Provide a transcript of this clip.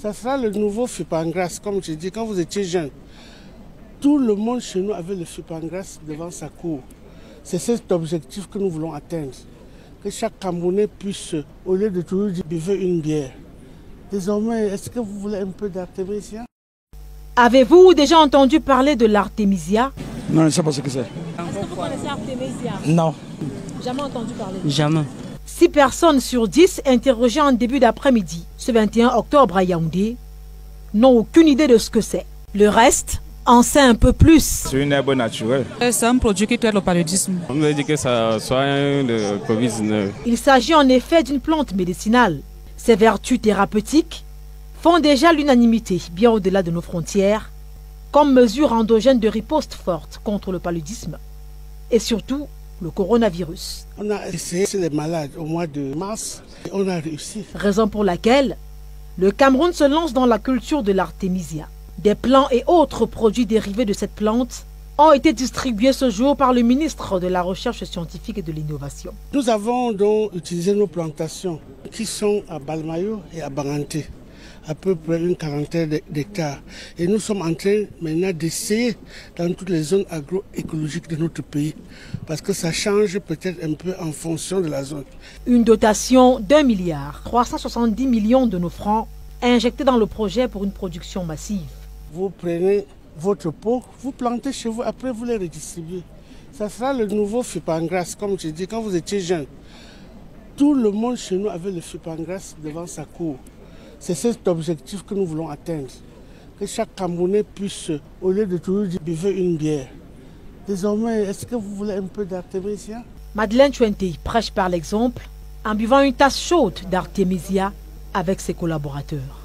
Ça sera le nouveau Fipangras, comme je dis, quand vous étiez jeune. Tout le monde chez nous avait le Fipangras devant sa cour. C'est cet objectif que nous voulons atteindre. Que chaque Camerounais puisse, au lieu de toujours dire, buvez une bière. Désormais, est-ce que vous voulez un peu d'artémisia? Avez-vous déjà entendu parler de l'artémisia? Non, je ne sais pas ce que c'est. Est-ce que vous connaissez l'artémisia? Non. Jamais entendu parler? Jamais. 6 personnes sur 10 interrogées en début d'après-midi, ce 21 octobre à Yaoundé, n'ont aucune idée de ce que c'est. Le reste en sait un peu plus. C'est une herbe naturelle. C'est un produit qui traite le paludisme. On nous a dit que ça soigne le Covid-19. Il s'agit en effet d'une plante médicinale. Ses vertus thérapeutiques font déjà l'unanimité bien au-delà de nos frontières, comme mesure endogène de riposte forte contre le paludisme et surtout le coronavirus. On a essayé chez les malades au mois de mars et on a réussi. Raison pour laquelle le Cameroun se lance dans la culture de l'artémisia. Des plants et autres produits dérivés de cette plante ont été distribués ce jour par le ministre de la Recherche scientifique et de l'Innovation. Nous avons donc utilisé nos plantations qui sont à Balmayo et à Banganté, à peu près une quarantaine d'hectares. Et nous sommes en train maintenant d'essayer dans toutes les zones agroécologiques de notre pays, parce que ça change peut-être un peu en fonction de la zone. Une dotation d'1,370 milliard de nos francs injectée dans le projet pour une production massive. Vous prenez votre pot, vous plantez chez vous, après vous les redistribuez. Ça sera le nouveau Fipangras, comme je dis, quand vous étiez jeune. Tout le monde chez nous avait le Fipangras devant sa cour. C'est cet objectif que nous voulons atteindre. Que chaque Camerounais puisse, au lieu de toujours dire, buvez une bière. Désormais, est-ce que vous voulez un peu d'artémisia? Madeleine Chuente prêche par l'exemple en buvant une tasse chaude d'artémisia avec ses collaborateurs.